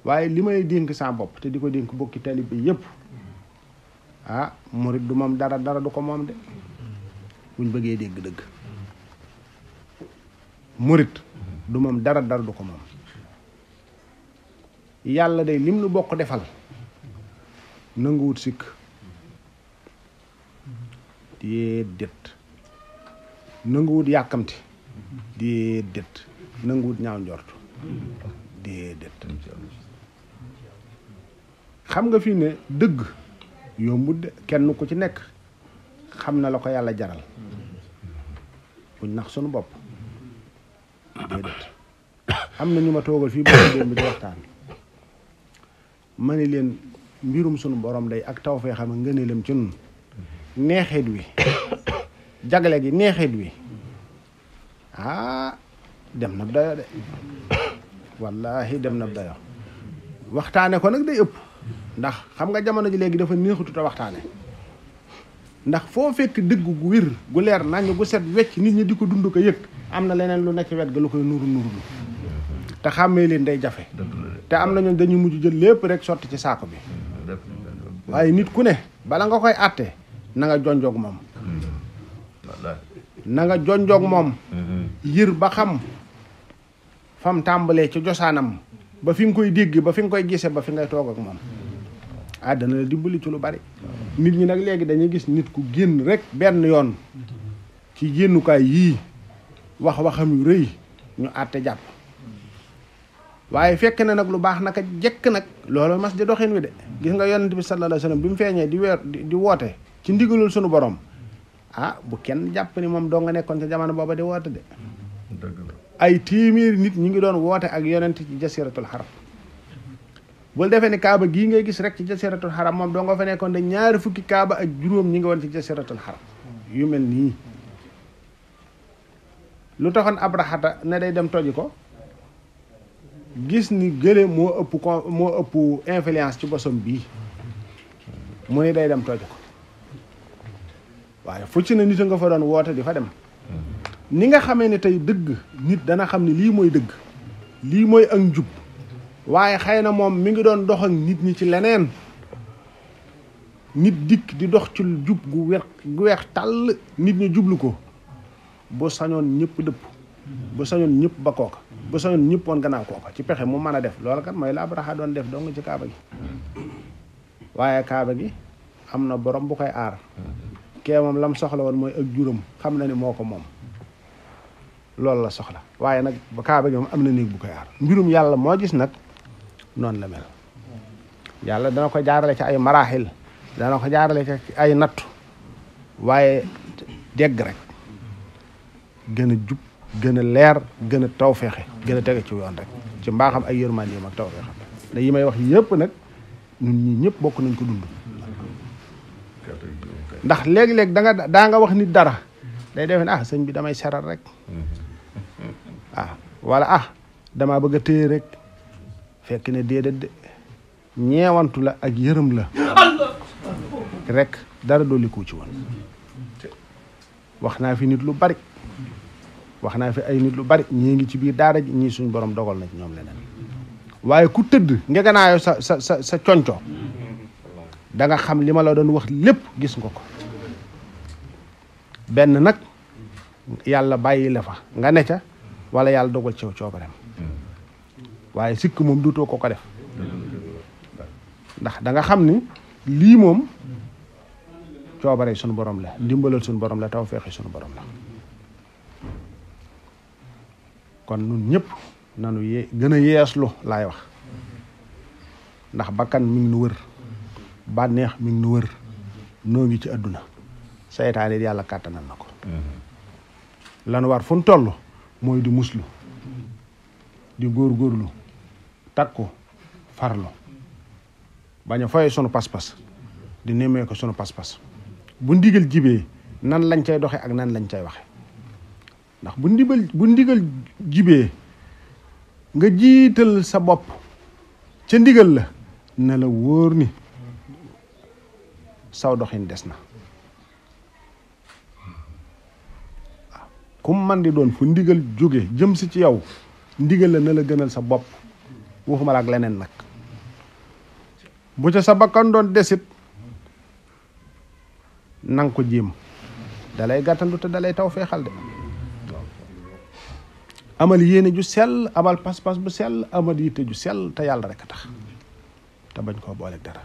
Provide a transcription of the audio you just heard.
waaye li may dénk sa bopp te di ko dénk bokki talib bi yépp murit du moom dara du ko moom de buñ bëggee dégg dëgg murit du moom dara du ko moom yàlla day lim nu bokk defal nanguwut sikk déedéet nanguwut yàkkamti déedéet nanguwut ñaaw njortu déedéet xam nga fii ne dëgg yombut de kenn ku ci nekk xam na la ko yàlla jaral buñ nax sunu bopp déedéet am na ñu ma toogal fii boo démb di waxtaan ma ne leen mbirum sunu borom day ak taw fee xam nga ngëneelam ci nun neexeet wi jagle gi neexeet wi dem na dayo de wallaahi dem na dayo waxtaane ko nag day ëpp ndax xam nga jamono ji léegi dafa neexutut a waxtaane ndax foo fekk dëgg gu wér gu leer nañ gu set wecc nit ñi di ko dund ko yëg am na leneen lu nekk wet ga lu koy nuru te xàmmee leen day jafe te am na ñoom dañu mujj jël lépp rek sotti ci saako bi waaye nit ku ne bala nga koy àtte na nga jonjoog moom na nga jonjoog moom yër ba xam fam tàmbalee ci josaanam ba fi nga koy dégg ba fi nga koy gisee ba fi ngay toog ak moom dana la dimbali ci lu bari nit ñi nag léegi dañuy gis nit ku génn rek benn yoon ci génnukaay yii waxam yu rëy ñu àtte jàpp waaye fekk na nag lu baax naka jekk nag loolu mas di doxin wi de gis nga yonent bi sallallahu alayhi wasallam bi mu feeñee di woote ci ndigalul sunu borom bu kenn jàpp ni moom doo nga nekkoon ca jamono booba di woote de ay téeméeri nit ñi ngi doon woote ak yonent ci jasiratul xaram bul defee ni kaaba gii ngay gis rek ci jasiratul xaram moom doo nga fa nekkoon de 2 fukki kaaba ak juróom ñi ngi woon ci jasiratul xaram yu mel nii lu taxoon abrahata ne day dem toji ko gis ni gële moo ëpp influence ci bosom bii mu ni day dem toji ko waaye fu ci na nit a nga fa doon woote di fa dem ni nga xamee ne tey dëgg nit dana xam ne lii mooy dëgg lii mooy ak njub waaye xëy na moom mi ngi doon dox ak nit ñi ci leneen nit dikk di dox ci jub gu weex tàll nit ñi jublu ko bu sañoon ñëpp dëpp bu sañoon ñëpp ba kooka bu sañoon ñëpp woon gannaaw kooka ci pexe mu mën a def loolu kat mooy la Abraha doon def dong ci kaaba gi waaye kaaba gi am na borom bu koy aar kee moom lam soxla woon mooy ak juróom xam na ni moo ko moom loolu la soxla waaye nag ba kaaba gi moom am na néeg bu koy aar mbirum yàlla moo gis nag noonu la mel yàlla dana ko jaarale ci ay maraaxil dana ko jaarale ci ay nattu waaye dégg rek gën a jub gën a leer gën a tawfeexe gën a tege ci yoon rek ci mbaaxam ay yërmandeem ak tawfeexam da yi may wax yëpp nag ñun ñii ñëpp bokk nañ ko dund ndax léegi-léeg daa nga wax nit dara day defe ne sëñ bi damay seral rek wala damaa bëgg a téye rek fekk ne déedéet de ñeewantu la ak yërëm la rek dara dolliku ci woon wax naa fi nit lu bari wax naa fi ay nit lu bari ñii ngi ci biir daara ji ñii suñ borom dogal na ci ñoom leneen waaye ku tëdd ngeganaayo sa conco da nga xam li ma la doon wax lépp gis nga ko benn nag yàlla bàyyi la fa nga ne ca wala yàlla dogal ci coobareem waaye sikk moom duutoo ko def ndax da nga xam ni lii moom coobare suñu borom la ndimbalal suñu borom la tawfeexi suñu borom la kon nun ñëpp nanu gën a yeeslu laay wax ndax bakkan mi ngi nu wër bànneex mi ngi nu wër noo ngi ci àdduna seytaane it yàlla kàttanal na ko lanu war fu nu toll mooy di muslu di góorgóorlu takku farlu bañ a foye sunu pas-pas di nemmee ko sunu pas-pas bu ndigal jibee nan lañ cay doxe ak nan lañ cay waxe ndax bu ndigal jibee nga jiital sa bopp ca ndigal la na la wóor ni saw doxin des na kum man di doon fu ndigal jóge jëm si ci yow ndigal la na la gënal sa bopp waxuma la ak leneen nag bu ca sa bakkan doon desit nang ko jéem dalay gàttandu te dalay taw feexal de amal yéene ju sell amal pas-pas bu sell amal yitte ju sell te yàlla rek a tax te bañ koo booleeg dara